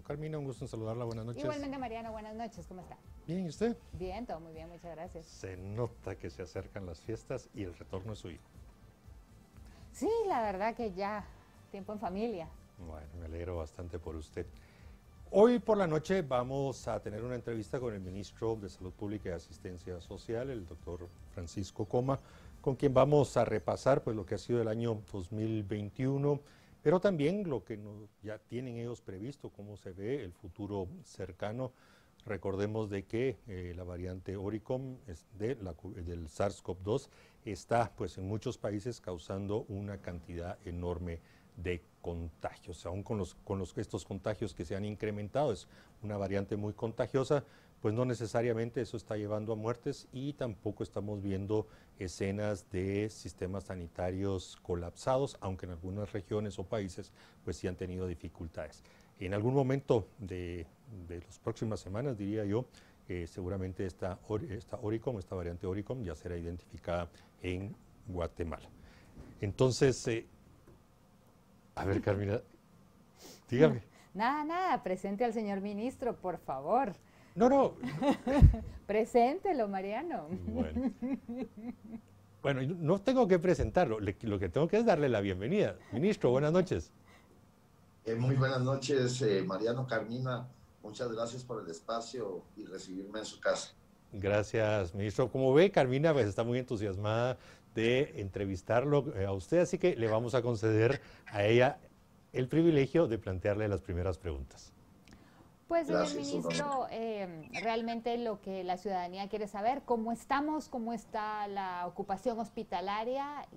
Carmina, un gusto en saludarla, buenas noches. Igualmente, Mariano, buenas noches, ¿cómo está? Bien, ¿y usted? Bien, todo muy bien, muchas gracias. Se nota que se acercan las fiestas y el retorno de su hijo. Sí, la verdad que ya, tiempo en familia. Bueno, me alegro bastante por usted. Hoy por la noche vamos a tener una entrevista con el ministro de Salud Pública y Asistencia Social, el doctor Francisco Coma, con quien vamos a repasar pues, lo que ha sido el año 2021, pero también lo que ya tienen ellos previsto, cómo se ve el futuro cercano. Recordemos de que la variante Omicron del SARS-CoV-2 está pues, en muchos países causando una cantidad enorme de contagios. Aún con estos contagios que se han incrementado, es una variante muy contagiosa, pues no necesariamente eso está llevando a muertes y tampoco estamos viendo escenas de sistemas sanitarios colapsados, aunque en algunas regiones o países pues sí han tenido dificultades. En algún momento de las próximas semanas, diría yo, seguramente esta variante Omicron ya será identificada en Guatemala. Entonces, a ver, Carmina, dígame. Nada, presente al señor ministro, por favor. No. Preséntelo, Mariano. Bueno, no tengo que presentarlo, lo que tengo que es darle la bienvenida. Ministro, buenas noches. Muy buenas noches, Mariano, Carmina. Muchas gracias por el espacio y recibirme en su casa. Gracias, ministro. Como ve, Carmina pues, está muy entusiasmada de entrevistarlo a usted, así que le vamos a conceder a ella el privilegio de plantearle las primeras preguntas. Pues, señor ministro, realmente lo que la ciudadanía quiere saber, ¿cómo estamos? ¿Cómo está la ocupación hospitalaria?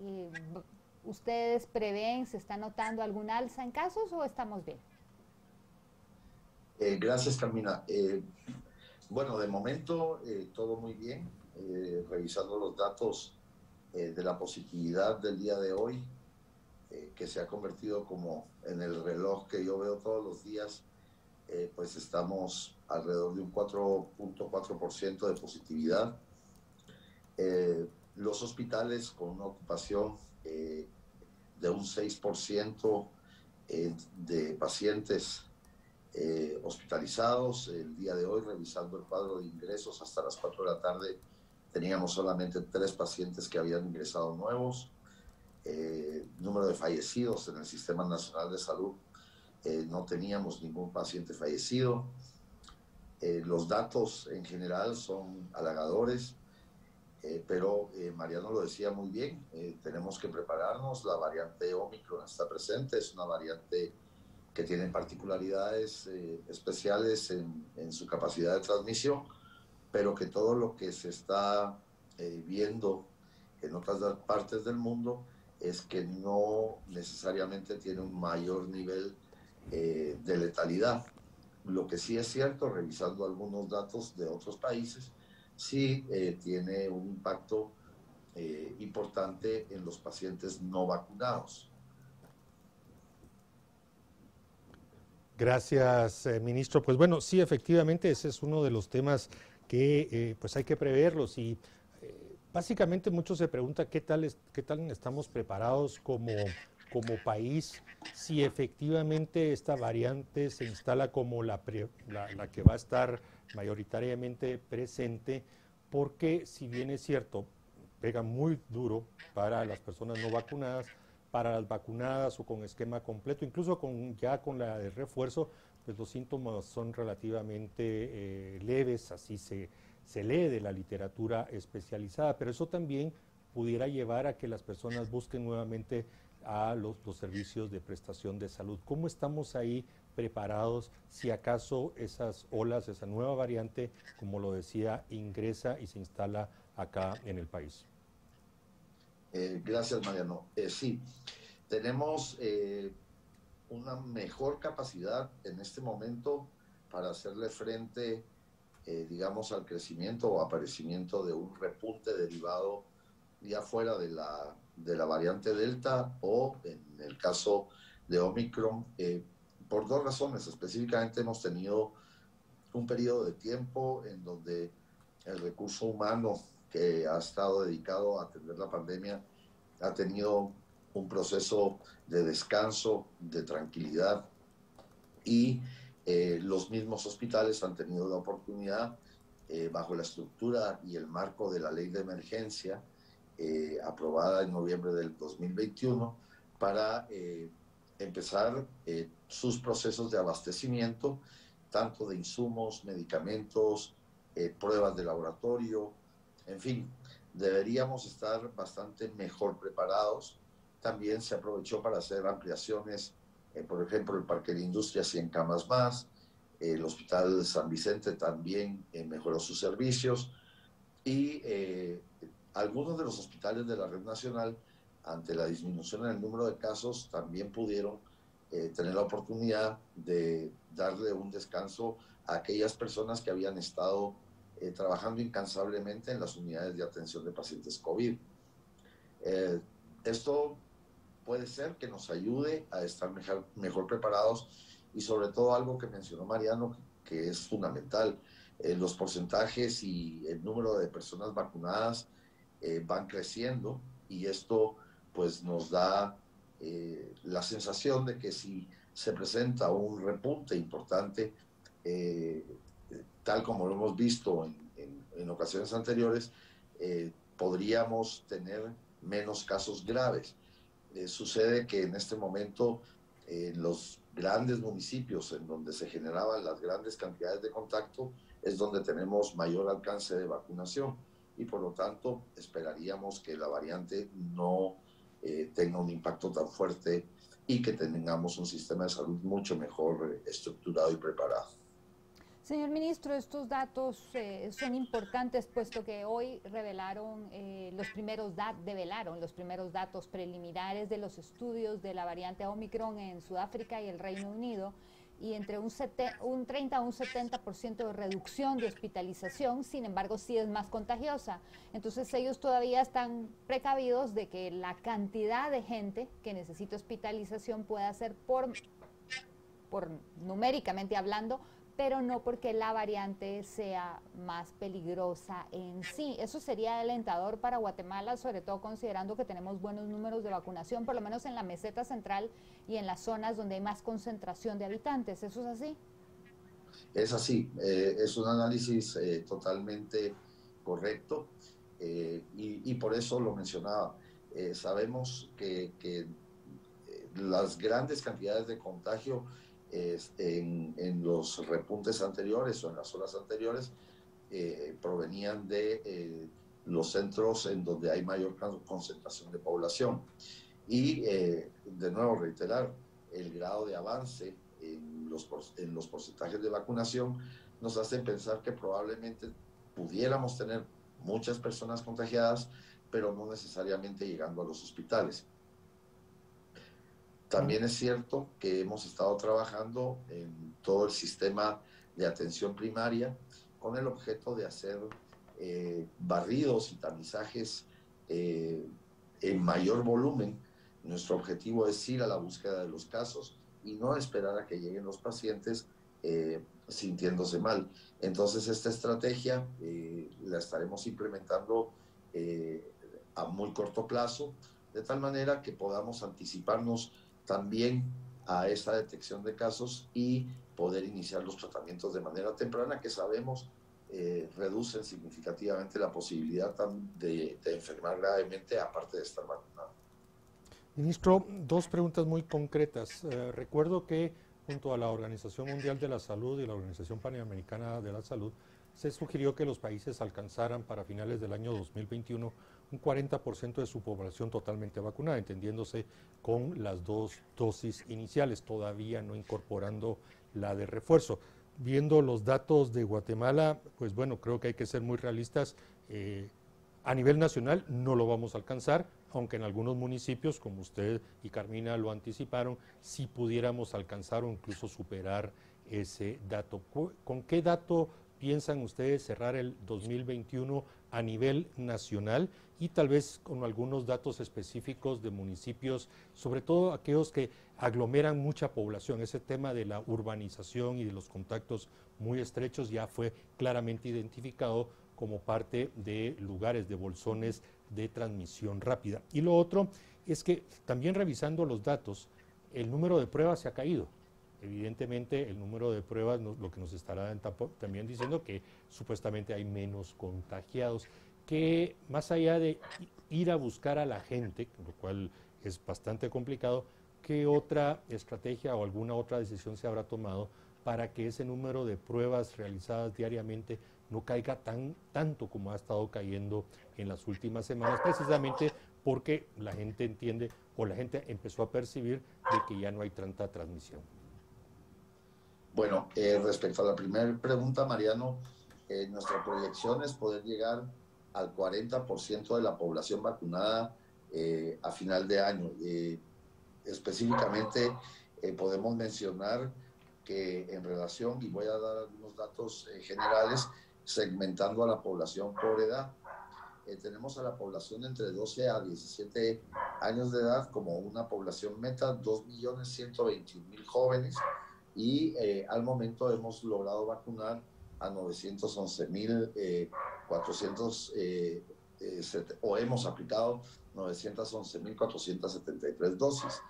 ¿Ustedes prevén, se está notando algún alza en casos o estamos bien? Gracias, Carmina. Bueno, de momento todo muy bien. Revisando los datos de la positividad del día de hoy, que se ha convertido como en el reloj que yo veo todos los días, pues estamos alrededor de un 4.4% de positividad. Los hospitales con una ocupación de un 6% de pacientes hospitalizados. El día de hoy, revisando el cuadro de ingresos, hasta las 4 de la tarde teníamos solamente 3 pacientes que habían ingresado nuevos. Número de fallecidos en el Sistema Nacional de Salud, no teníamos ningún paciente fallecido. Los datos en general son halagadores, pero Mariano lo decía muy bien, tenemos que prepararnos. La variante Omicron está presente, es una variante que tiene particularidades especiales en su capacidad de transmisión, pero que todo lo que se está viendo en otras partes del mundo es que no necesariamente tiene un mayor nivel de letalidad. Lo que sí es cierto, revisando algunos datos de otros países, sí tiene un impacto importante en los pacientes no vacunados. Gracias, ministro. Pues bueno, sí, efectivamente, ese es uno de los temas que pues hay que preverlos y básicamente muchos se preguntan qué tal estamos preparados como país si efectivamente esta variante se instala como la que va a estar mayoritariamente presente, porque si bien es cierto, pega muy duro para las personas no vacunadas, para las vacunadas o con esquema completo, incluso ya con la de refuerzo, pues los síntomas son relativamente leves, así se lee de la literatura especializada, pero eso también pudiera llevar a que las personas busquen nuevamente a los servicios de prestación de salud. ¿Cómo estamos ahí preparados si acaso esas olas, esa nueva variante, como lo decía, ingresa y se instala acá en el país? Gracias, Mariano. Sí, tenemos una mejor capacidad en este momento para hacerle frente, digamos, al crecimiento o aparecimiento de un repunte derivado ya fuera de la variante Delta o en el caso de Omicron, por 2 razones. Específicamente hemos tenido un periodo de tiempo en donde el recurso humano que ha estado dedicado a atender la pandemia ha tenido un proceso de descanso, de tranquilidad, y Los mismos hospitales han tenido la oportunidad, bajo la estructura y el marco de la ley de emergencia aprobada en noviembre del 2021, para empezar sus procesos de abastecimiento, tanto de insumos, medicamentos, pruebas de laboratorio, en fin, deberíamos estar bastante mejor preparados. También se aprovechó para hacer ampliaciones, por ejemplo, el Parque de Industria, 100 camas más, el Hospital San Vicente también mejoró sus servicios, y algunos de los hospitales de la red nacional, ante la disminución en el número de casos, también pudieron tener la oportunidad de darle un descanso a aquellas personas que habían estado trabajando incansablemente en las unidades de atención de pacientes COVID. Esto puede ser que nos ayude a estar mejor preparados, y sobre todo algo que mencionó Mariano, que es fundamental, los porcentajes y el número de personas vacunadas van creciendo, y esto pues nos da la sensación de que si se presenta un repunte importante, tal como lo hemos visto en ocasiones anteriores, podríamos tener menos casos graves. Sucede que en este momento en los grandes municipios en donde se generaban las grandes cantidades de contacto es donde tenemos mayor alcance de vacunación, y por lo tanto esperaríamos que la variante no tenga un impacto tan fuerte y que tengamos un sistema de salud mucho mejor estructurado y preparado. Señor ministro, estos datos son importantes, puesto que hoy develaron los primeros datos preliminares de los estudios de la variante Omicron en Sudáfrica y el Reino Unido, y entre un 30 a un 70% de reducción de hospitalización. Sin embargo, sí es más contagiosa. Entonces ellos todavía están precavidos de que la cantidad de gente que necesita hospitalización pueda ser por numéricamente hablando, pero no porque la variante sea más peligrosa en sí. Eso sería alentador para Guatemala, sobre todo considerando que tenemos buenos números de vacunación, por lo menos en la meseta central y en las zonas donde hay más concentración de habitantes. ¿Eso es así? Es así, es un análisis totalmente correcto, y por eso lo mencionaba. Sabemos que las grandes cantidades de contagio en los repuntes anteriores o en las olas anteriores provenían de los centros en donde hay mayor concentración de población. Y de nuevo reiterar, el grado de avance en los porcentajes de vacunación nos hace pensar que probablemente pudiéramos tener muchas personas contagiadas, pero no necesariamente llegando a los hospitales. También es cierto que hemos estado trabajando en todo el sistema de atención primaria con el objeto de hacer barridos y tamizajes en mayor volumen. Nuestro objetivo es ir a la búsqueda de los casos y no esperar a que lleguen los pacientes sintiéndose mal. Entonces esta estrategia la estaremos implementando a muy corto plazo, de tal manera que podamos anticiparnos también a esa detección de casos y poder iniciar los tratamientos de manera temprana, que sabemos reducen significativamente la posibilidad de enfermar gravemente, aparte de estar vacunado. Ministro, dos preguntas muy concretas. Recuerdo que junto a la Organización Mundial de la Salud y la Organización Panamericana de la Salud, se sugirió que los países alcanzaran para finales del año 2021 un 40% de su población totalmente vacunada, entendiéndose con las dos dosis iniciales, todavía no incorporando la de refuerzo. Viendo los datos de Guatemala, pues bueno, creo que hay que ser muy realistas. A nivel nacional no lo vamos a alcanzar, aunque en algunos municipios, como usted y Carmina lo anticiparon, sí pudiéramos alcanzar o incluso superar ese dato. ¿Con qué dato piensan ustedes cerrar el 2021 a nivel nacional y tal vez con algunos datos específicos de municipios, sobre todo aquellos que aglomeran mucha población? Ese tema de la urbanización y de los contactos muy estrechos ya fue claramente identificado como parte de lugares, de bolsones de transmisión rápida. Y lo otro es que también revisando los datos, el número de pruebas se ha caído. Evidentemente, el número de pruebas lo que nos estará también diciendo que supuestamente hay menos contagiados, que más allá de ir a buscar a la gente, lo cual es bastante complicado, ¿qué otra estrategia o alguna otra decisión se habrá tomado para que ese número de pruebas realizadas diariamente no caiga tanto como ha estado cayendo en las últimas semanas, precisamente porque la gente entiende o la gente empezó a percibir de que ya no hay tanta transmisión? Bueno, respecto a la primera pregunta, Mariano, nuestra proyección es poder llegar al 40% de la población vacunada a final de año. Específicamente, podemos mencionar que en relación, y voy a dar algunos datos generales, segmentando a la población por edad, tenemos a la población entre 12 a 17 años de edad como una población meta, 2.121.000 jóvenes, y al momento hemos logrado vacunar a 911.400 o hemos aplicado 911.473 dosis.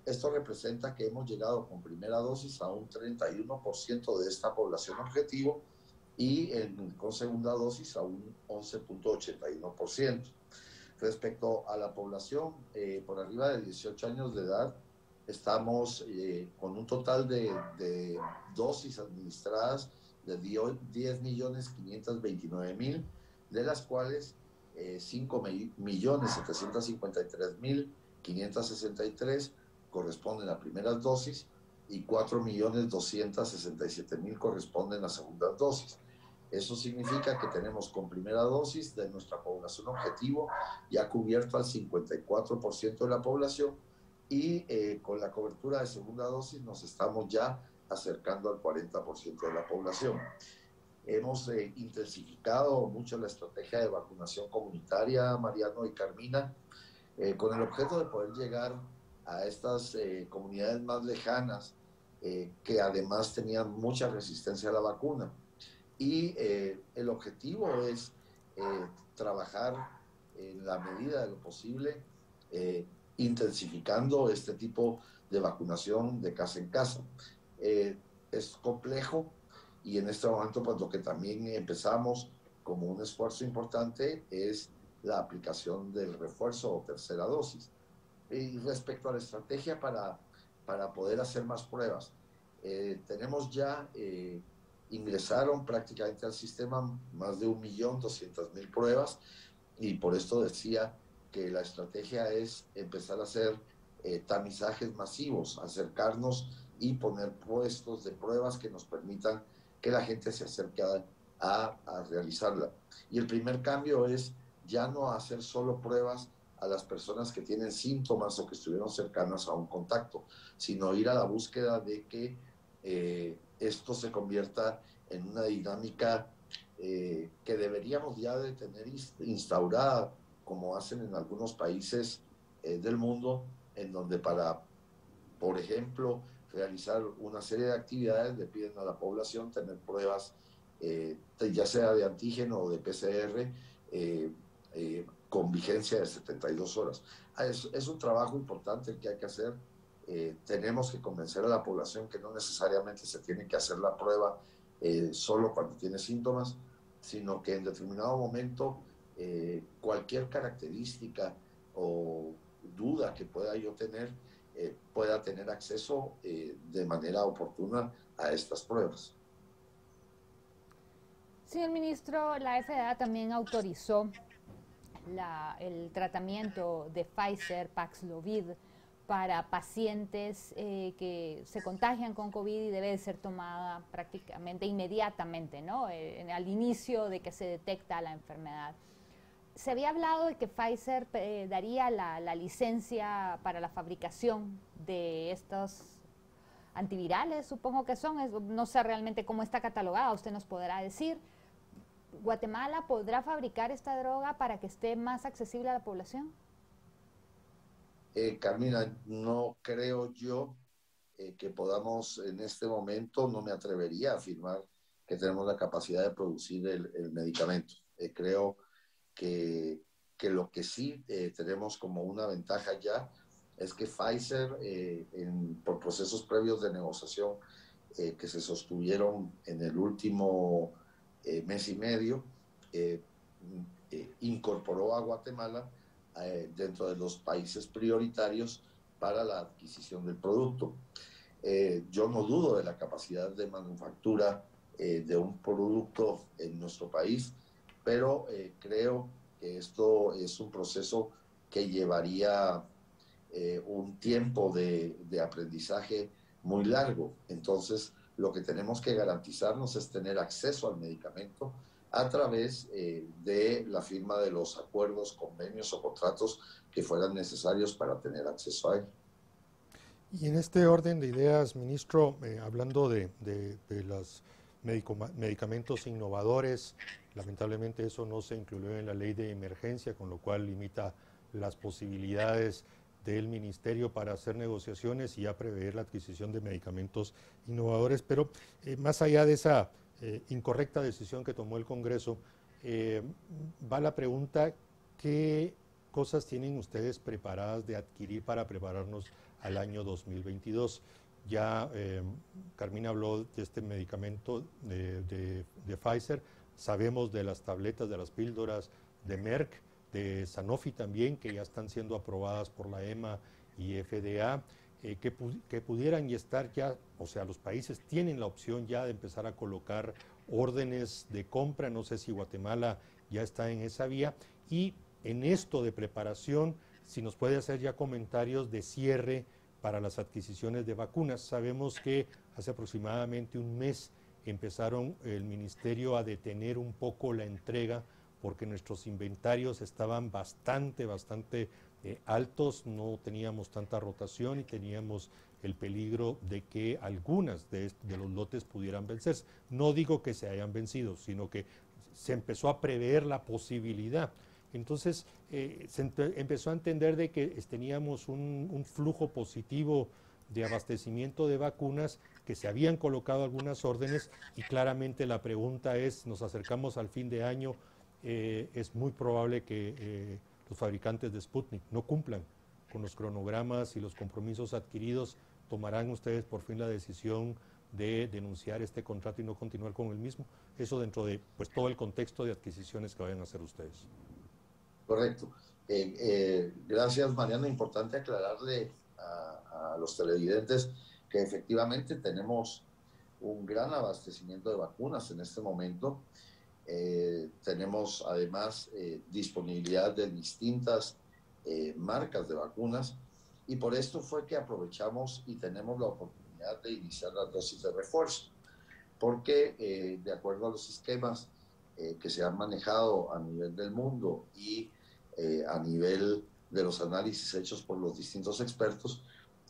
Esto representa que hemos llegado con primera dosis a un 31% de esta población objetivo y con segunda dosis a un 11.81%. Respecto a la población por arriba de 18 años de edad, estamos con un total de dosis administradas de 10.529.000, de las cuales 5.753.563 corresponden a primeras dosis y 4.267.000 corresponden a segundas dosis. Eso significa que tenemos con primera dosis de nuestra población objetivo ya cubierto al 54% de la población, y con la cobertura de segunda dosis nos estamos ya acercando al 40% de la población. Hemos intensificado mucho la estrategia de vacunación comunitaria, Mariano y Carmina, con el objeto de poder llegar a estas comunidades más lejanas que además tenían mucha resistencia a la vacuna. Y el objetivo es trabajar en la medida de lo posible intensificando este tipo de vacunación de casa en casa. Es complejo, y en este momento pues lo que también empezamos como un esfuerzo importante es la aplicación del refuerzo o tercera dosis. Y respecto a la estrategia para poder hacer más pruebas, tenemos ya, ingresaron prácticamente al sistema más de 1.200.000 pruebas, y por esto decía que la estrategia es empezar a hacer tamizajes masivos, acercarnos y poner puestos de pruebas que nos permitan que la gente se acerque a realizarla. Y el primer cambio es ya no hacer solo pruebas a las personas que tienen síntomas o que estuvieron cercanas a un contacto, sino ir a la búsqueda de que esto se convierta en una dinámica que deberíamos ya de tener instaurada, como hacen en algunos países del mundo, en donde para, por ejemplo, realizar una serie de actividades le piden a la población tener pruebas, ya sea de antígeno o de PCR, con vigencia de 72 horas. Es un trabajo importante el que hay que hacer. Tenemos que convencer a la población que no necesariamente se tiene que hacer la prueba solo cuando tiene síntomas, sino que en determinado momento cualquier característica o duda que pueda yo tener, pueda tener acceso de manera oportuna a estas pruebas. Señor ministro, la FDA también autorizó el tratamiento de Pfizer, Paxlovid, para pacientes que se contagian con COVID y debe de ser tomada prácticamente inmediatamente, ¿no? Al inicio de que se detecta la enfermedad. Se había hablado de que Pfizer daría la licencia para la fabricación de estos antivirales, supongo que son, no sé realmente cómo está catalogada, usted nos podrá decir. ¿Guatemala podrá fabricar esta droga para que esté más accesible a la población? Carmina, no creo yo que podamos en este momento, no me atrevería a afirmar que tenemos la capacidad de producir el medicamento. Creo que lo que sí tenemos como una ventaja ya es que Pfizer, por procesos previos de negociación que se sostuvieron en el último mes y medio, incorporó a Guatemala dentro de los países prioritarios para la adquisición del producto. Yo no dudo de la capacidad de manufactura de un producto en nuestro país, pero creo que esto es un proceso que llevaría un tiempo de aprendizaje muy largo. Entonces, lo que tenemos que garantizarnos es tener acceso al medicamento a través de la firma de los acuerdos, convenios o contratos que fueran necesarios para tener acceso a él. Y en este orden de ideas, ministro, hablando de los medicamentos innovadores, lamentablemente eso no se incluyó en la ley de emergencia, con lo cual limita las posibilidades del ministerio para hacer negociaciones y ya prever la adquisición de medicamentos innovadores. Pero más allá de esa incorrecta decisión que tomó el Congreso, va la pregunta: ¿qué cosas tienen ustedes preparadas de adquirir para prepararnos al año 2022? Ya Carmina habló de este medicamento de Pfizer, sabemos de las tabletas, de las píldoras de Merck, de Sanofi también, que ya están siendo aprobadas por la EMA y FDA, que pudieran ya estar ya, o sea, los países tienen la opción ya de empezar a colocar órdenes de compra. No sé si Guatemala ya está en esa vía. Y en esto de preparación, si nos puede hacer ya comentarios de cierre para las adquisiciones de vacunas. Sabemos que hace aproximadamente un mes empezaron el ministerio a detener un poco la entrega porque nuestros inventarios estaban bastante altos, no teníamos tanta rotación y teníamos el peligro de que algunas de los lotes pudieran vencerse. No digo que se hayan vencido, sino que se empezó a prever la posibilidad. Entonces se empezó a entender de que teníamos un flujo positivo de abastecimiento de vacunas, que se habían colocado algunas órdenes, y claramente la pregunta es, nos acercamos al fin de año, es muy probable que los fabricantes de Sputnik no cumplan con los cronogramas y los compromisos adquiridos. ¿Tomarán ustedes por fin la decisión de denunciar este contrato y no continuar con el mismo? Eso dentro de pues todo el contexto de adquisiciones que vayan a hacer ustedes. Correcto. Gracias, Mariano. Importante aclararle a los televidentes que efectivamente tenemos un gran abastecimiento de vacunas en este momento. Tenemos además disponibilidad de distintas marcas de vacunas, y por esto fue que aprovechamos y tenemos la oportunidad de iniciar las dosis de refuerzo, porque de acuerdo a los esquemas que se han manejado a nivel del mundo y a nivel de los análisis hechos por los distintos expertos,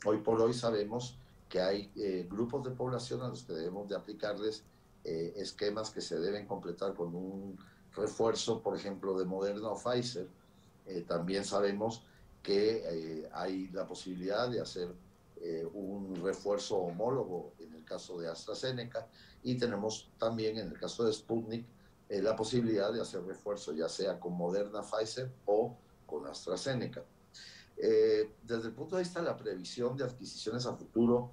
hoy por hoy sabemos que hay grupos de población a los que debemos de aplicarles esquemas que se deben completar con un refuerzo, por ejemplo, de Moderna o Pfizer. También sabemos que hay la posibilidad de hacer un refuerzo homólogo en el caso de AstraZeneca, y tenemos también en el caso de Sputnik la posibilidad de hacer refuerzo ya sea con Moderna, Pfizer o con AstraZeneca. Desde el punto de vista de la previsión de adquisiciones a futuro,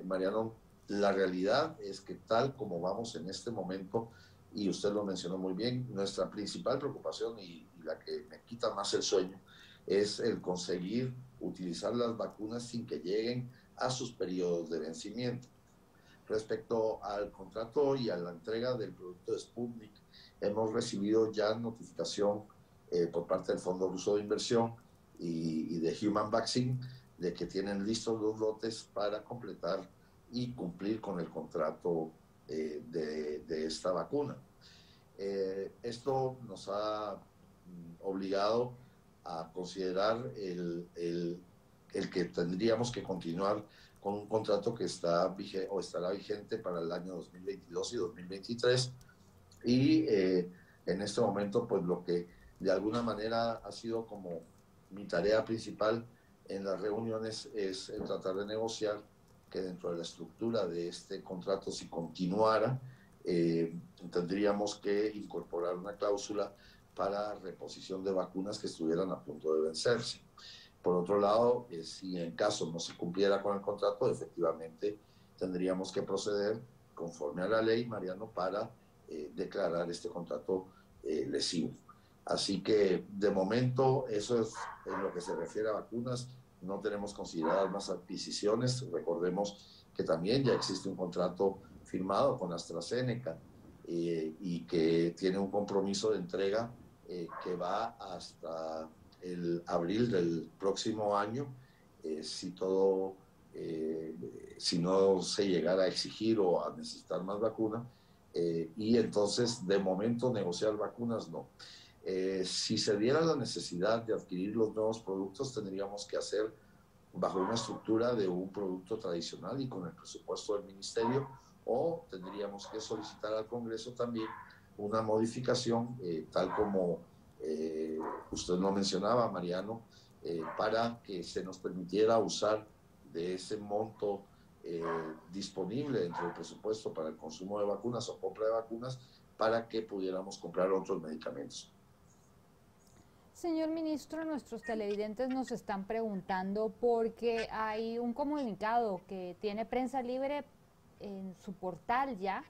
Mariano, la realidad es que tal como vamos en este momento, y usted lo mencionó muy bien, nuestra principal preocupación y la que me quita más el sueño es el conseguir utilizar las vacunas sin que lleguen a sus periodos de vencimiento. Respecto al contrato y a la entrega del producto de Sputnik, hemos recibido ya notificación por parte del Fondo Ruso de Inversión y de Human Vaccine de que tienen listos los lotes para completar y cumplir con el contrato de esta vacuna. Esto nos ha obligado a considerar el que tendríamos que continuar con un contrato que estará vigente para el año 2022 y 2023. Y en este momento, pues lo que de alguna manera ha sido como mi tarea principal en las reuniones es el tratar de negociar que dentro de la estructura de este contrato, si continuara, tendríamos que incorporar una cláusula para reposición de vacunas que estuvieran a punto de vencerse. Por otro lado, si en caso no se cumpliera con el contrato, efectivamente tendríamos que proceder conforme a la ley, Mariano, para declarar este contrato lesivo. Así que de momento eso es en lo que se refiere a vacunas. No tenemos consideradas más adquisiciones. Recordemos que también ya existe un contrato firmado con AstraZeneca y que tiene un compromiso de entrega que va hasta el abril del próximo año, si no se llegara a exigir o a necesitar más vacunas, y entonces de momento negociar vacunas no. Si se diera la necesidad de adquirir los nuevos productos, tendríamos que hacer bajo una estructura de un producto tradicional y con el presupuesto del ministerio, o tendríamos que solicitar al Congreso también una modificación, tal como usted lo mencionaba, Mariano, para que se nos permitiera usar de ese monto disponible dentro del presupuesto para el consumo de vacunas o compra de vacunas, para que pudiéramos comprar otros medicamentos. Señor ministro, nuestros televidentes nos están preguntando porque hay un comunicado que tiene Prensa Libre en su portal ya.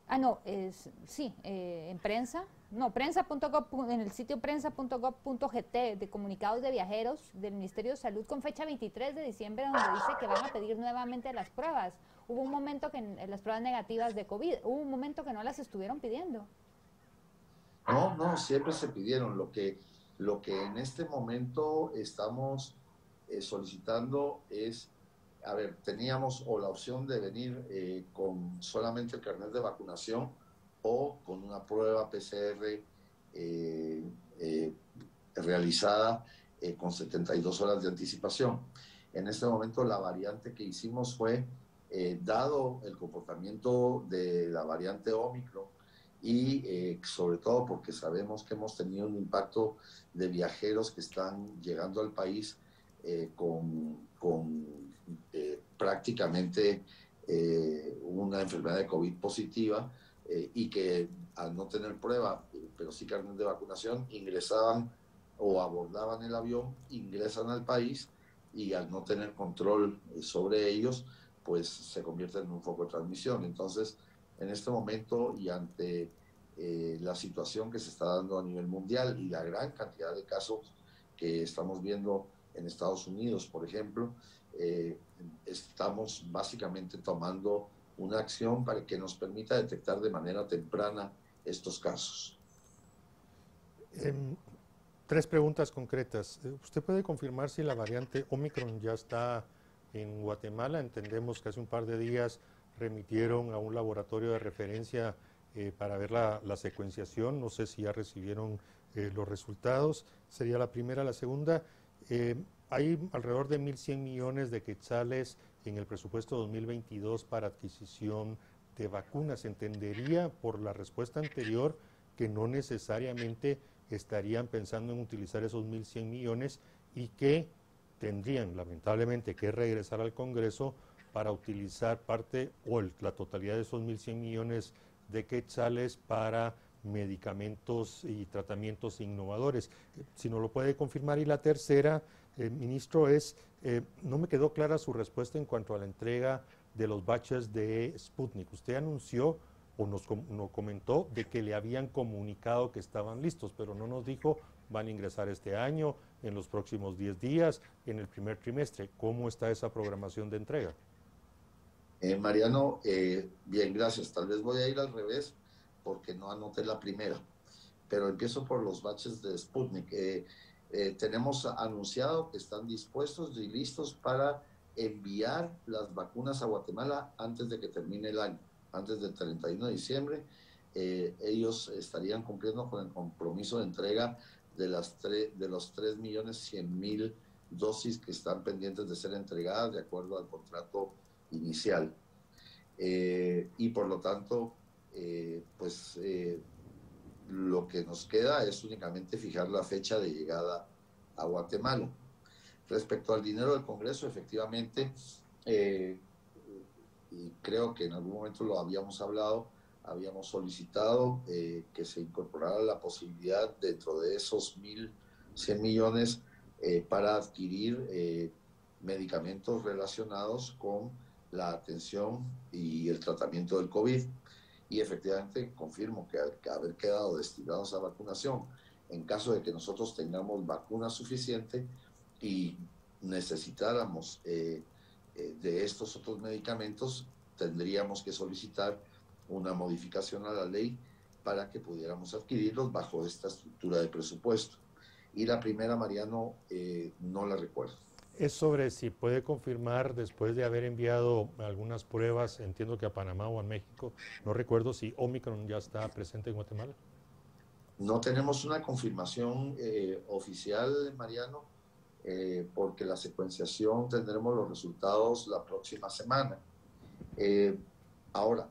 En prensa.gov, en el sitio prensa.gov.gt de comunicados de viajeros del Ministerio de Salud con fecha 23 de diciembre, donde dice que van a pedir nuevamente las pruebas. Hubo un momento que las pruebas negativas de COVID, hubo un momento que no las estuvieron pidiendo. No, siempre se pidieron. Lo que en este momento estamos solicitando es, a ver, teníamos o la opción de venir con solamente el carnet de vacunación o con una prueba PCR realizada con 72 horas de anticipación. En este momento la variante que hicimos fue, dado el comportamiento de la variante Omicron, y sobre todo porque sabemos que hemos tenido un impacto de viajeros que están llegando al país con prácticamente una enfermedad de COVID positiva, y que al no tener prueba, pero sí carnet de vacunación, ingresaban o abordaban el avión, ingresan al país y al no tener control sobre ellos, pues se convierte en un foco de transmisión. Entonces, en este momento y ante la situación que se está dando a nivel mundial y la gran cantidad de casos que estamos viendo en Estados Unidos, por ejemplo, estamos básicamente tomando una acción para que nos permita detectar de manera temprana estos casos. 3 preguntas concretas. ¿Usted puede confirmar si la variante Omicron ya está en Guatemala? Entendemos que hace un par de días remitieron a un laboratorio de referencia para ver la secuenciación. No sé si ya recibieron los resultados. Sería la primera. La segunda, hay alrededor de 1.100 millones de quetzales en el presupuesto 2022 para adquisición de vacunas. Entendería por la respuesta anterior que no necesariamente estarían pensando en utilizar esos 1.100 millones y que tendrían lamentablemente que regresar al Congreso para utilizar parte o la totalidad de esos 1.100 millones de quetzales para medicamentos y tratamientos innovadores. Si no lo puede confirmar. Y la tercera, ministro, no me quedó clara su respuesta en cuanto a la entrega de los batches de Sputnik. Usted anunció o nos comentó de que le habían comunicado que estaban listos, pero no nos dijo van a ingresar este año, en los próximos 10 días, en el primer trimestre. ¿Cómo está esa programación de entrega? Mariano, bien, gracias. Tal vez voy a ir al revés porque no anoté la primera, pero empiezo por los batches de Sputnik. Tenemos anunciado que están dispuestos y listos para enviar las vacunas a Guatemala antes de que termine el año, antes del 31 de diciembre. Ellos estarían cumpliendo con el compromiso de entrega de los 3.100.000 dosis que están pendientes de ser entregadas de acuerdo al contrato inicial. Y por lo tanto, lo que nos queda es únicamente fijar la fecha de llegada a Guatemala. Respecto al dinero del Congreso, efectivamente, y creo que en algún momento lo habíamos hablado, habíamos solicitado que se incorporara la posibilidad dentro de esos 1.100 millones para adquirir medicamentos relacionados con la atención y el tratamiento del COVID. Y efectivamente confirmo que al haber quedado destinados a vacunación, en caso de que nosotros tengamos vacuna suficiente y necesitáramos de estos otros medicamentos, tendríamos que solicitar una modificación a la ley para que pudiéramos adquirirlos bajo esta estructura de presupuesto. Y la primera, Mariano, no la recuerdo. Es sobre si puede confirmar, después de haber enviado algunas pruebas, entiendo que a Panamá o a México, no recuerdo si Omicron ya está presente en Guatemala. No tenemos una confirmación oficial, Mariano, porque la secuenciación tendremos los resultados la próxima semana. Ahora,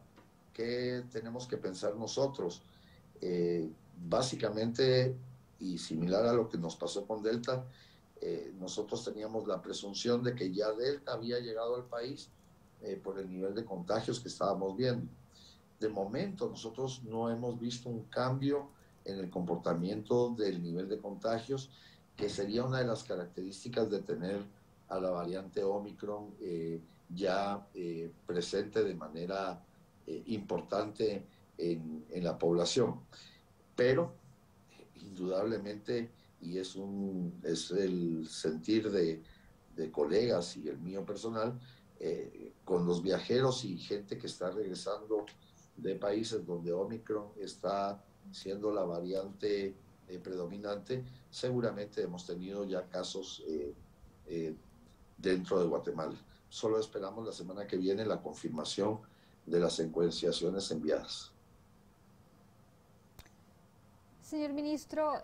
¿qué tenemos que pensar nosotros? Básicamente, y similar a lo que nos pasó con Delta, nosotros teníamos la presunción de que ya Delta había llegado al país por el nivel de contagios que estábamos viendo. De momento, nosotros no hemos visto un cambio en el comportamiento del nivel de contagios, que sería una de las características de tener a la variante Omicron ya presente de manera importante en la población. Pero, indudablemente, y es el sentir de colegas y el mío personal, con los viajeros y gente que está regresando de países donde Omicron está siendo la variante predominante, seguramente hemos tenido ya casos dentro de Guatemala. Solo esperamos la semana que viene la confirmación de las secuenciaciones enviadas. Señor ministro,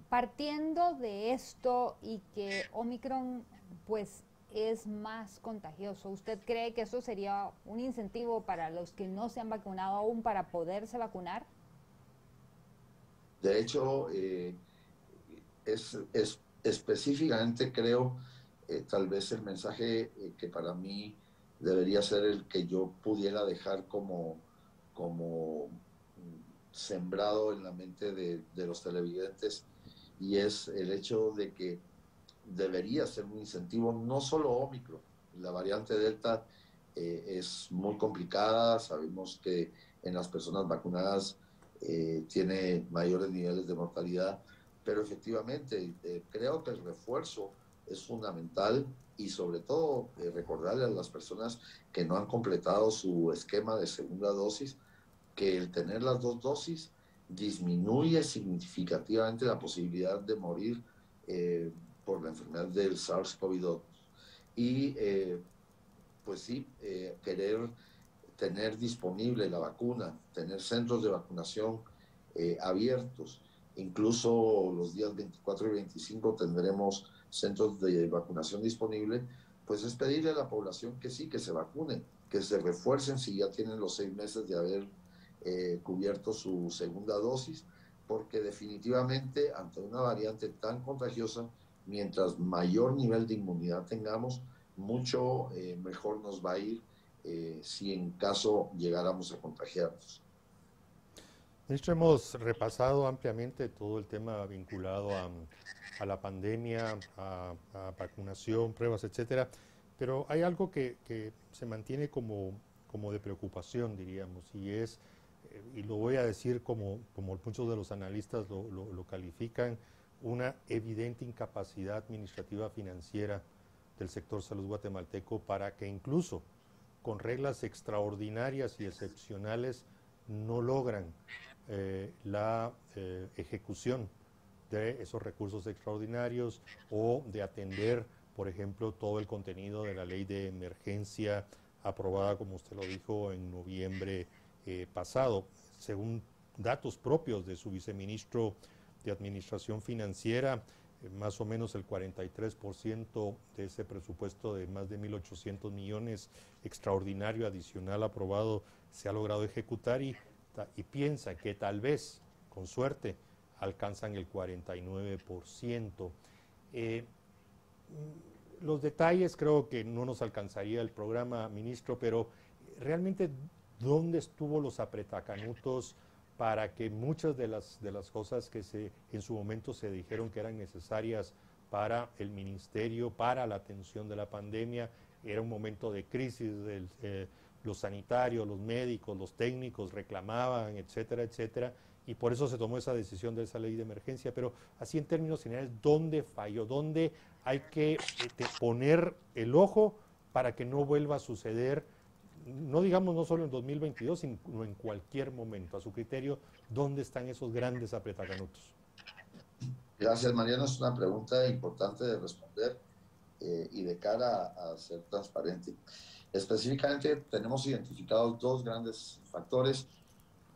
partiendo de esto y que Omicron pues es más contagioso, ¿usted cree que eso sería un incentivo para los que no se han vacunado aún para poderse vacunar? De hecho, específicamente creo, tal vez el mensaje que para mí debería ser el que yo pudiera dejar como sembrado en la mente de los televidentes, y es el hecho de que debería ser un incentivo, no solo Omicron. La variante Delta es muy complicada, sabemos que en las personas vacunadas tiene mayores niveles de mortalidad, pero efectivamente creo que el refuerzo es fundamental, y sobre todo recordarle a las personas que no han completado su esquema de segunda dosis, que el tener las dos dosis disminuye significativamente la posibilidad de morir por la enfermedad del SARS-CoV-2. Y pues sí, querer tener disponible la vacuna, tener centros de vacunación abiertos. Incluso los días 24 y 25 tendremos centros de vacunación disponibles, pues es pedirle a la población que sí, que se vacunen, que se refuercen si ya tienen los 6 meses de haber cubierto su segunda dosis, porque definitivamente ante una variante tan contagiosa, mientras mayor nivel de inmunidad tengamos, mucho mejor nos va a ir si en caso llegáramos a contagiarnos. Ministro, hemos repasado ampliamente todo el tema vinculado a la pandemia, a vacunación, pruebas, etcétera, pero hay algo que se mantiene como de preocupación, diríamos, y es, y lo voy a decir como muchos de los analistas lo califican, una evidente incapacidad administrativa financiera del sector salud guatemalteco para que incluso con reglas extraordinarias y excepcionales no logran la ejecución de esos recursos extraordinarios o de atender, por ejemplo, todo el contenido de la ley de emergencia aprobada, como usted lo dijo, en noviembre pasado. Según datos propios de su viceministro de Administración Financiera, más o menos el 43% de ese presupuesto de más de 1.800 millones extraordinario adicional aprobado se ha logrado ejecutar, y piensa que tal vez, con suerte, alcanzan el 49%. Los detalles creo que no nos alcanzaría el programa, ministro, pero realmente, ¿dónde estuvo los apretacanutos para que muchas de las cosas que en su momento se dijeron que eran necesarias para el ministerio, para la atención de la pandemia. Era un momento de crisis, los sanitarios, los médicos, los técnicos reclamaban, etcétera, etcétera, y por eso se tomó esa decisión de esa ley de emergencia. Pero así en términos generales, ¿dónde falló? ¿Dónde hay que poner el ojo para que no vuelva a suceder? No digamos no solo en 2022, sino en cualquier momento. A su criterio, ¿dónde están esos grandes apretacanutos? Gracias, Mariano. Es una pregunta importante de responder y de cara a ser transparente. Específicamente, tenemos identificados dos grandes factores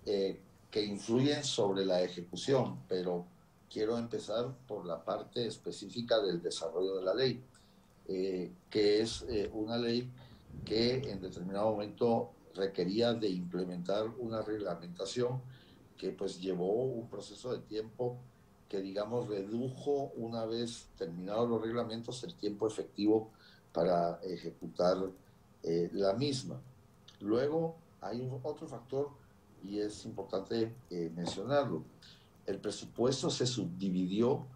que influyen sobre la ejecución, pero quiero empezar por la parte específica del desarrollo de la ley, que es una ley que en determinado momento requería de implementar una reglamentación que pues llevó un proceso de tiempo que digamos redujo, una vez terminados los reglamentos, el tiempo efectivo para ejecutar la misma. Luego hay otro factor y es importante mencionarlo. El presupuesto se subdividió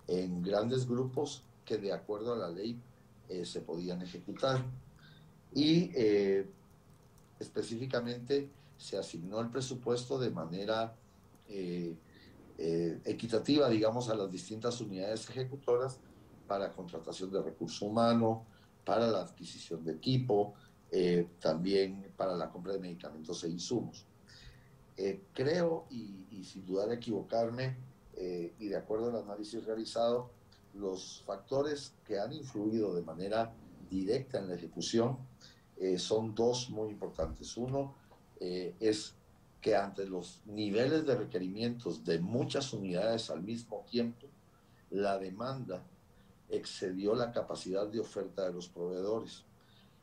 en grandes grupos que de acuerdo a la ley se podían ejecutar y específicamente se asignó el presupuesto de manera equitativa, digamos, a las distintas unidades ejecutoras para contratación de recurso humano, para la adquisición de equipo, también para la compra de medicamentos e insumos. Creo, y sin dudar de equivocarme, y de acuerdo al análisis realizado, los factores que han influido de manera directa en la ejecución son dos muy importantes. Uno es que ante los niveles de requerimientos de muchas unidades al mismo tiempo, la demanda excedió la capacidad de oferta de los proveedores.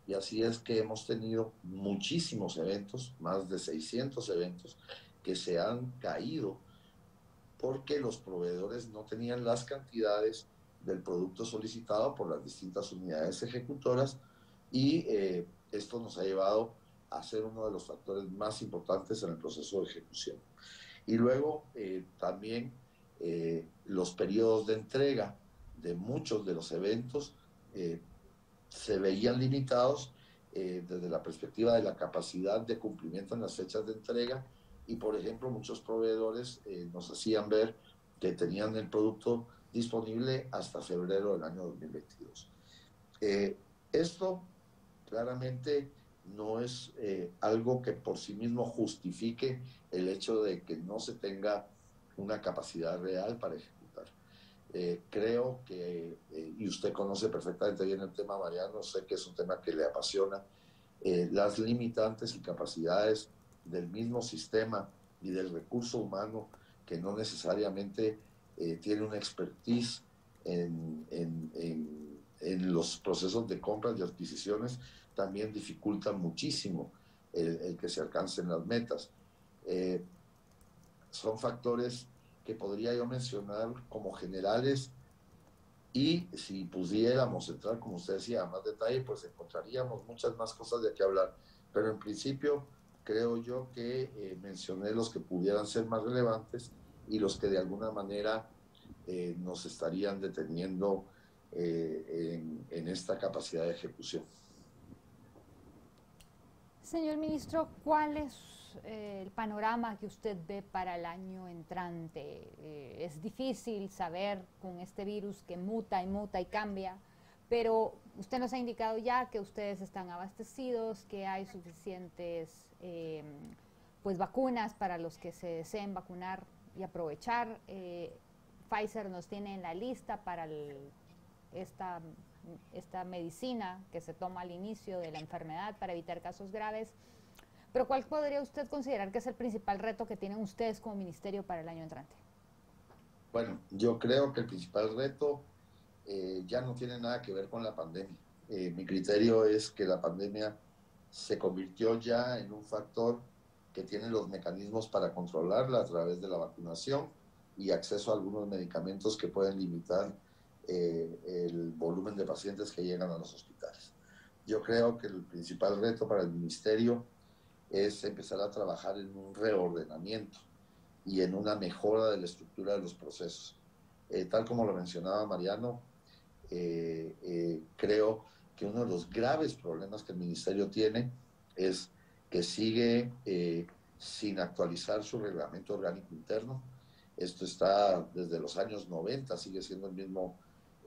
Y así es que hemos tenido muchísimos eventos, más de 600 eventos, que se han caído porque los proveedores no tenían las cantidades del producto solicitado por las distintas unidades ejecutoras y esto nos ha llevado a ser uno de los factores más importantes en el proceso de ejecución. Y luego también los periodos de entrega de muchos de los eventos se veían limitados desde la perspectiva de la capacidad de cumplimiento en las fechas de entrega y, por ejemplo, muchos proveedores nos hacían ver que tenían el producto disponible hasta febrero del año 2022. Esto claramente no es algo que por sí mismo justifique el hecho de que no se tenga una capacidad real para ejecutar. Creo que, y usted conoce perfectamente bien el tema, Mariano, sé que es un tema que le apasiona, las limitantes y capacidades del mismo sistema y del recurso humano que no necesariamente tiene una expertise en los procesos de compras y adquisiciones, también dificultan muchísimo el que se alcancen las metas. Son factores que podría yo mencionar como generales y si pudiéramos entrar, como usted decía, a más detalle, pues encontraríamos muchas más cosas de qué hablar. Pero en principio creo yo que mencioné los que pudieran ser más relevantes y los que de alguna manera nos estarían deteniendo en esta capacidad de ejecución. Señor ministro, ¿cuál es el panorama que usted ve para el año entrante? Es difícil saber con este virus que muta y muta y cambia, pero usted nos ha indicado ya que ustedes están abastecidos, que hay suficientes pues vacunas para los que se deseen vacunar y aprovechar. Pfizer nos tiene en la lista para esta medicina que se toma al inicio de la enfermedad para evitar casos graves. Pero ¿cuál podría usted considerar que es el principal reto que tienen ustedes como ministerio para el año entrante? Bueno, yo creo que el principal reto ya no tiene nada que ver con la pandemia. Mi criterio es que la pandemia se convirtió ya en un factor que tiene los mecanismos para controlarla a través de la vacunación y acceso a algunos medicamentos que pueden limitar el volumen de pacientes que llegan a los hospitales. Yo creo que el principal reto para el ministerio es empezar a trabajar en un reordenamiento y en una mejora de la estructura de los procesos. Tal como lo mencionaba Mariano, creo que uno de los graves problemas que el ministerio tiene es que sigue sin actualizar su reglamento orgánico interno. Esto está desde los años 90, sigue siendo el mismo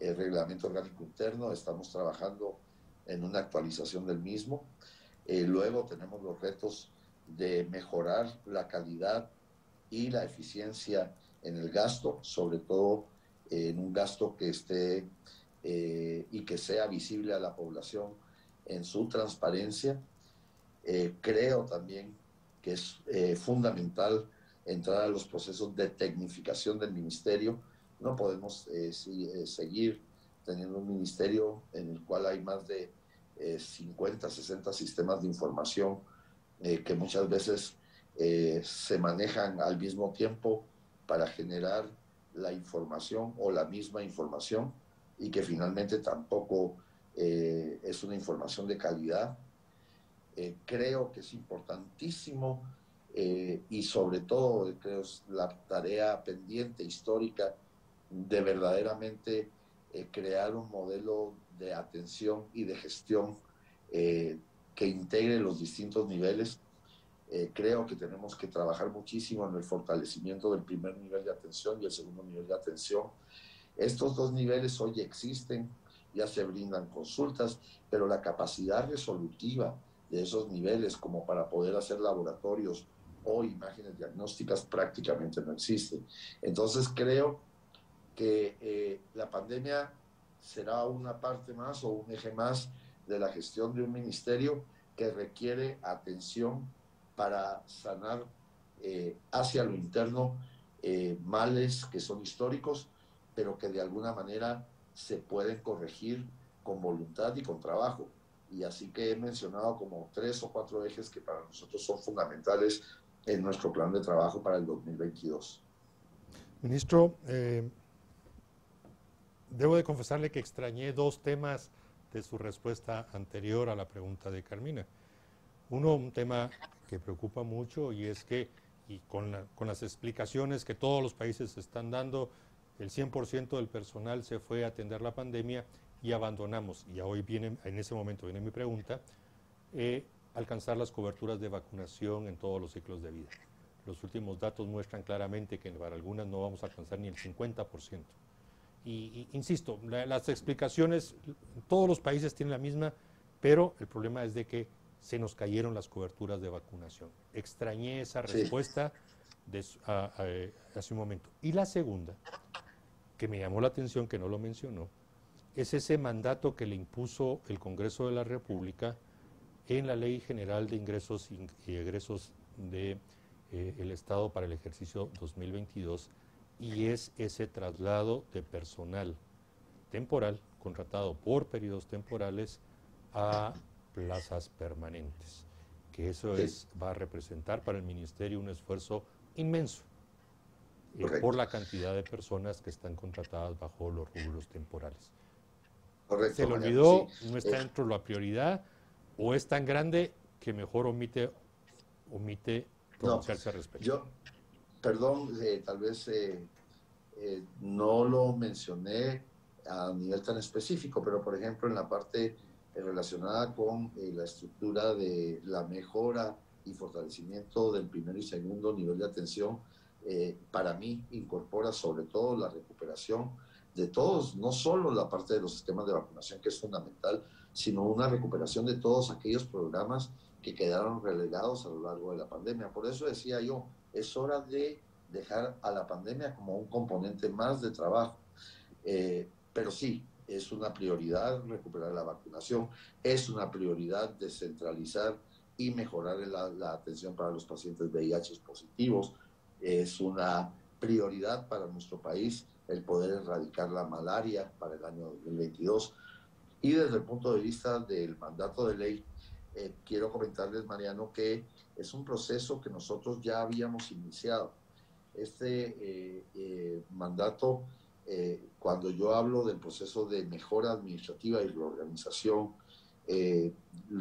reglamento orgánico interno. Estamos trabajando en una actualización del mismo. Luego tenemos los retos de mejorar la calidad y la eficiencia en el gasto, sobre todo en un gasto que esté y que sea visible a la población en su transparencia. Creo también que es fundamental entrar a los procesos de tecnificación del ministerio. No podemos seguir teniendo un ministerio en el cual hay más de 50, 60 sistemas de información que muchas veces se manejan al mismo tiempo para generar la información o la misma información, y que finalmente tampoco es una información de calidad. Creo que es importantísimo y sobre todo creo es la tarea pendiente histórica de verdaderamente crear un modelo de atención y de gestión que integre los distintos niveles. Creo que tenemos que trabajar muchísimo en el fortalecimiento del primer nivel de atención y el segundo nivel de atención. Estos dos niveles hoy existen, ya se brindan consultas, pero la capacidad resolutiva de esos niveles como para poder hacer laboratorios o imágenes diagnósticas prácticamente no existe. Entonces creo que la pandemia será una parte más o un eje más de la gestión de un ministerio que requiere atención para sanar hacia lo interno males que son históricos, pero que de alguna manera se pueden corregir con voluntad y con trabajo. Y así que he mencionado como 3 o 4 ejes que para nosotros son fundamentales en nuestro plan de trabajo para el 2022. Ministro, debo de confesarle que extrañé 2 temas de su respuesta anterior a la pregunta de Carmina. Uno, un tema que preocupa mucho, y es que, y con las explicaciones que todos los países están dando, el 100% del personal se fue a atender la pandemia y abandonamos, y hoy viene, en ese momento viene mi pregunta, alcanzar las coberturas de vacunación en todos los ciclos de vida. Los últimos datos muestran claramente que para algunas no vamos a alcanzar ni el 50%. Y insisto, las explicaciones, todos los países tienen la misma, pero el problema es de que se nos cayeron las coberturas de vacunación. Extrañé esa respuesta hace un momento. Y la segunda, que me llamó la atención, que no lo mencionó, es ese mandato que le impuso el Congreso de la República en la Ley General de Ingresos y Egresos del Estado para el ejercicio 2022, y es ese traslado de personal temporal, contratado por periodos temporales, a plazas permanentes, que eso va a representar para el Ministerio un esfuerzo inmenso por la cantidad de personas que están contratadas bajo los rubros temporales. Correcto, ¿Se le olvidó? Sí. ¿No está dentro de la prioridad? ¿O es tan grande que mejor omite pronunciarse al respecto? Yo, perdón, tal vez no lo mencioné a nivel tan específico, pero por ejemplo en la parte relacionada con la estructura de la mejora y fortalecimiento del primer y segundo nivel de atención, para mí incorpora sobre todo la recuperación de todos, no solo la parte de los sistemas de vacunación, que es fundamental, sino una recuperación de todos aquellos programas que quedaron relegados a lo largo de la pandemia. Por eso decía yo, es hora de dejar a la pandemia como un componente más de trabajo. Pero sí, es una prioridad recuperar la vacunación, es una prioridad descentralizar y mejorar la atención para los pacientes VIH positivos, es una prioridad para nuestro país el poder erradicar la malaria para el año 2022. Y desde el punto de vista del mandato de ley, quiero comentarles, Mariano, que es un proceso que nosotros ya habíamos iniciado. Este mandato, cuando yo hablo del proceso de mejora administrativa y reorganización,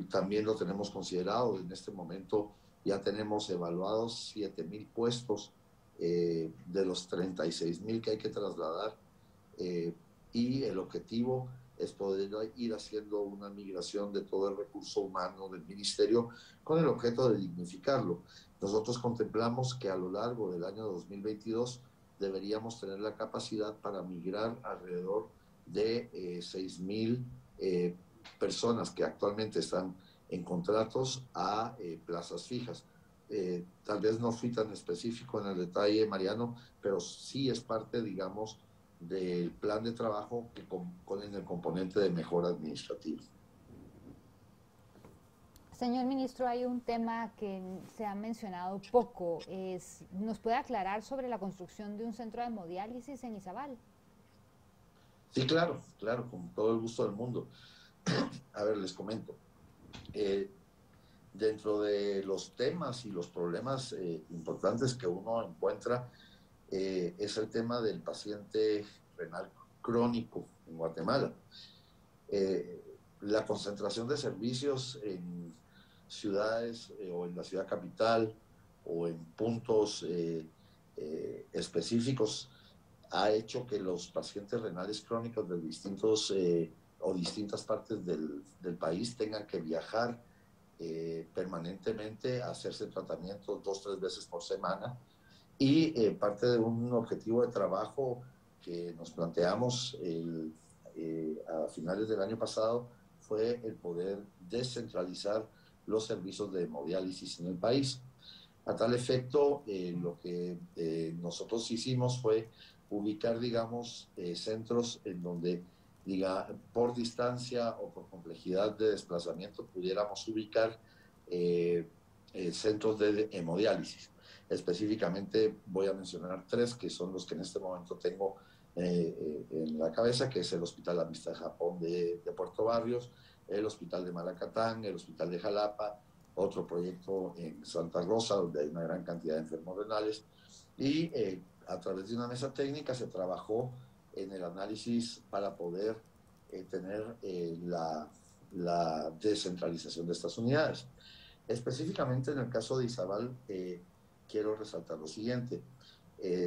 también lo tenemos considerado. En este momento ya tenemos evaluados 7,000 puestos de los 36,000 que hay que trasladar. y el objetivo es poder ir haciendo una migración de todo el recurso humano del ministerio con el objeto de dignificarlo. Nosotros contemplamos que a lo largo del año 2022 deberíamos tener la capacidad para migrar alrededor de 6.000 personas que actualmente están en contratos a plazas fijas. Tal vez no fui tan específico en el detalle, Mariano, pero sí es parte, digamos, del plan de trabajo que con el componente de mejora administrativa. Señor ministro, hay un tema que se ha mencionado poco. ¿Nos puede aclarar sobre la construcción de un centro de hemodiálisis en Izabal? Sí, claro, claro, con todo el gusto del mundo. A ver, les comento. Dentro de los temas y los problemas importantes que uno encuentra es el tema del paciente renal crónico en Guatemala. La concentración de servicios en ciudades o en la ciudad capital o en puntos específicos ha hecho que los pacientes renales crónicos de distintas partes del país tengan que viajar permanentemente a hacerse tratamientos 2-3 veces por semana, y parte de un objetivo de trabajo que nos planteamos a finales del año pasado fue el poder descentralizar los servicios de hemodiálisis en el país. A tal efecto, lo que nosotros hicimos fue ubicar, digamos, centros en donde, por distancia o por complejidad de desplazamiento, pudiéramos ubicar centros de hemodiálisis. Específicamente voy a mencionar 3, que son los que en este momento tengo en la cabeza, que es el Hospital Amistad Japón de Puerto Barrios, el Hospital de Malacatán, el Hospital de Jalapa, otro proyecto en Santa Rosa, donde hay una gran cantidad de enfermos renales, y a través de una mesa técnica se trabajó en el análisis para poder tener la descentralización de estas unidades. Específicamente en el caso de Izabal, quiero resaltar lo siguiente.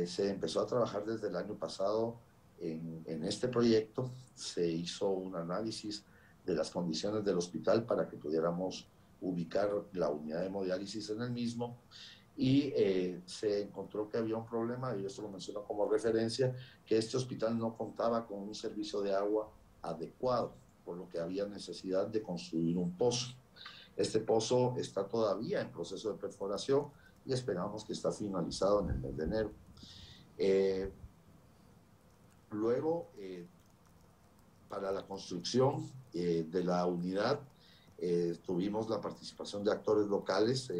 Se empezó a trabajar desde el año pasado en este proyecto, se hizo un análisis de las condiciones del hospital para que pudiéramos ubicar la unidad de hemodiálisis en el mismo, y se encontró que había un problema, y esto lo menciono como referencia, que este hospital no contaba con un servicio de agua adecuado, por lo que había necesidad de construir un pozo. Este pozo está todavía en proceso de perforación y esperamos que está finalizado en el mes de enero. Luego, para la construcción de la unidad, tuvimos la participación de actores locales,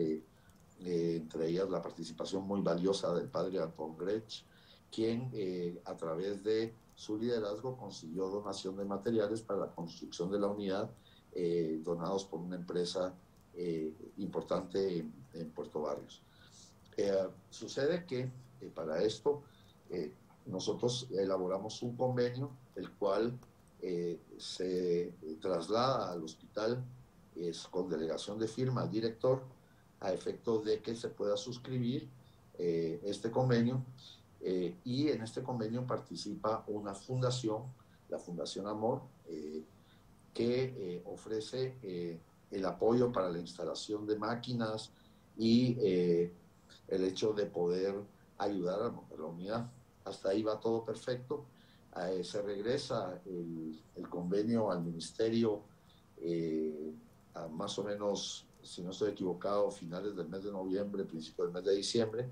entre ellas la participación muy valiosa del padre Anton Grech, quien a través de su liderazgo consiguió donación de materiales para la construcción de la unidad, donados por una empresa importante en Puerto Barrios. Sucede que para esto nosotros elaboramos un convenio, el cual se traslada al hospital con delegación de firma al director, a efecto de que se pueda suscribir este convenio, y en este convenio participa una fundación, la Fundación Amor, que ofrece el apoyo para la instalación de máquinas y el hecho de poder ayudar a montar la unidad. Hasta ahí va todo perfecto. Se regresa el convenio al ministerio a más o menos, si no estoy equivocado, finales del mes de noviembre, principios del mes de diciembre,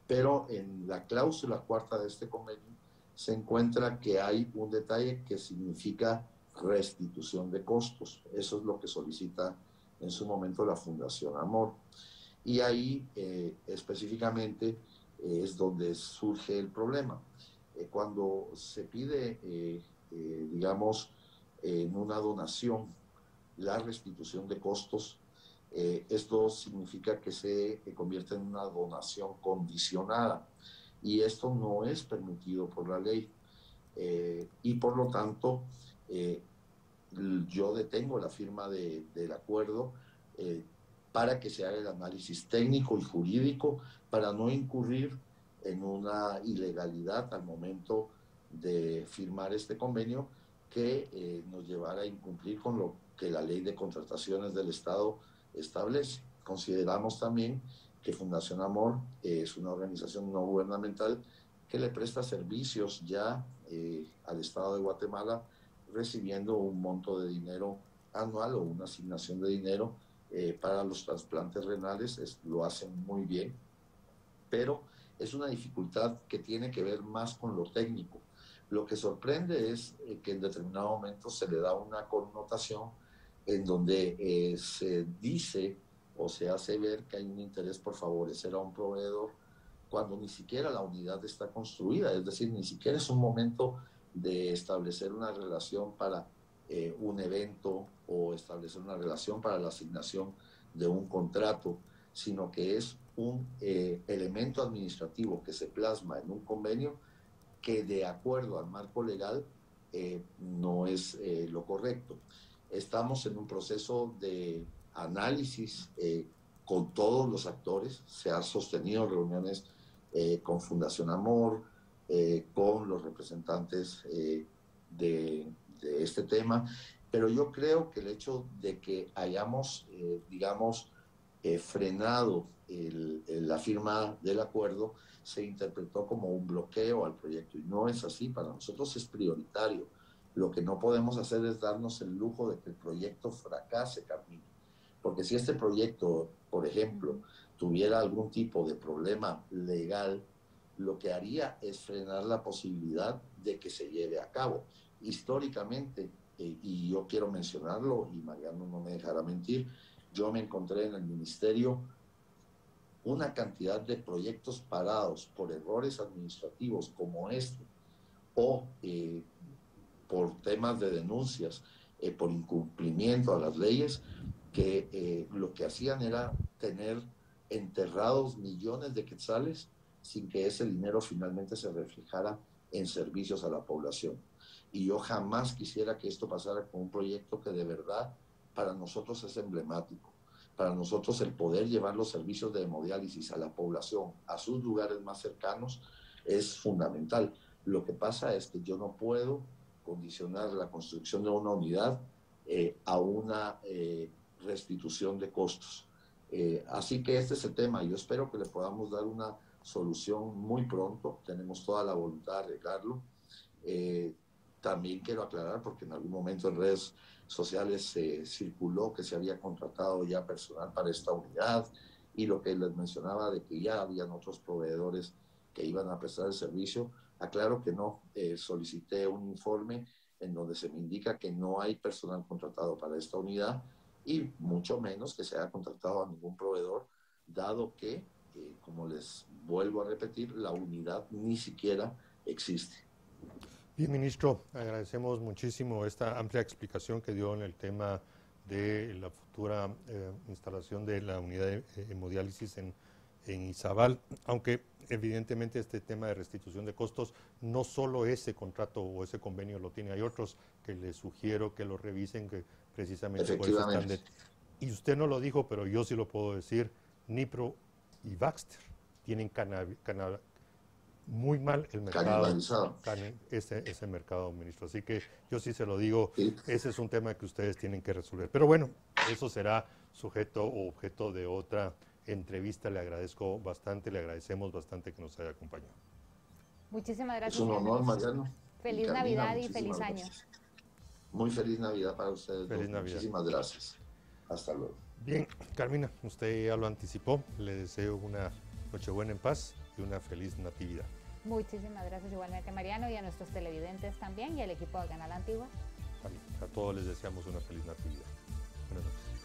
pero en la cláusula cuarta de este convenio se encuentra que hay un detalle que significa restitución de costos. Eso es lo que solicita en su momento la Fundación Amor. Y ahí específicamente es donde surge el problema. Cuando se pide, digamos, en una donación, la restitución de costos, esto significa que se convierte en una donación condicionada, y esto no es permitido por la ley, y por lo tanto yo detengo la firma del acuerdo para que se haga el análisis técnico y jurídico, para no incurrir en una ilegalidad al momento de firmar este convenio que nos llevará a incumplir con lo que la ley de contrataciones del Estado establece. Consideramos también que Fundación Amor es una organización no gubernamental que le presta servicios ya al Estado de Guatemala, recibiendo un monto de dinero anual o una asignación de dinero para los trasplantes renales. Lo hacen muy bien, pero es una dificultad que tiene que ver más con lo técnico. Lo que sorprende es que en determinado momento se le da una connotación en donde se dice o se hace ver que hay un interés por favorecer a un proveedor cuando ni siquiera la unidad está construida, es decir, ni siquiera es un momento de establecer una relación para un evento o establecer una relación para la asignación de un contrato, sino que es un elemento administrativo que se plasma en un convenio que de acuerdo al marco legal no es lo correcto. Estamos en un proceso de análisis con todos los actores, se han sostenido reuniones con Fundación Amor, con los representantes de este tema, pero yo creo que el hecho de que hayamos, digamos, frenado la firma del acuerdo se interpretó como un bloqueo al proyecto y no es así. Para nosotros es prioritario. Lo que no podemos hacer es darnos el lujo de que el proyecto fracase, Carmina, porque si este proyecto, por ejemplo, tuviera algún tipo de problema legal, lo que haría es frenar la posibilidad de que se lleve a cabo. Históricamente, y yo quiero mencionarlo, y Mariano no me dejará mentir, yo me encontré en el ministerio una cantidad de proyectos parados por errores administrativos como este, o por temas de denuncias, por incumplimiento a las leyes, que lo que hacían era tener enterrados millones de quetzales sin que ese dinero finalmente se reflejara en servicios a la población. Y yo jamás quisiera que esto pasara con un proyecto que de verdad para nosotros es emblemático. Para nosotros el poder llevar los servicios de hemodiálisis a la población, a sus lugares más cercanos, es fundamental. Lo que pasa es que yo no puedo condicionar la construcción de una unidad a una restitución de costos. Así que este es el tema. Yo espero que le podamos dar una solución muy pronto. Tenemos toda la voluntad de arreglarlo. También quiero aclarar, porque en algún momento en redes sociales se circuló que se había contratado ya personal para esta unidad y lo que les mencionaba de que ya habían otros proveedores que iban a prestar el servicio. Aclaro que no, solicité un informe en donde se me indica que no hay personal contratado para esta unidad y mucho menos que se haya contratado a ningún proveedor, dado que, como les vuelvo a repetir, la unidad ni siquiera existe. Bien, ministro, agradecemos muchísimo esta amplia explicación que dio en el tema de la futura instalación de la unidad de hemodiálisis en Izabal, aunque evidentemente este tema de restitución de costos, no solo ese contrato o ese convenio lo tiene, hay otros que les sugiero que lo revisen, que precisamente por eso están y usted no lo dijo, pero yo sí lo puedo decir, Nipro y Baxter tienen muy mal el mercado, ese mercado, ministro. Así que yo sí se lo digo, sí. Ese es un tema que ustedes tienen que resolver. Pero bueno, eso será sujeto o objeto de otra entrevista. Le agradezco bastante, le agradecemos bastante que nos haya acompañado. Muchísimas gracias. Es un honor, Mariano. Feliz Navidad y feliz año. Muy feliz Navidad para ustedes. Feliz Navidad. Muchísimas gracias. Hasta luego. Bien, Carmina, usted ya lo anticipó. Le deseo una Nochebuena en paz y una feliz Natividad. Muchísimas gracias igualmente, Mariano, y a nuestros televidentes también y al equipo de Canal Antigua. A todos les deseamos una feliz Natividad. Buenas noches.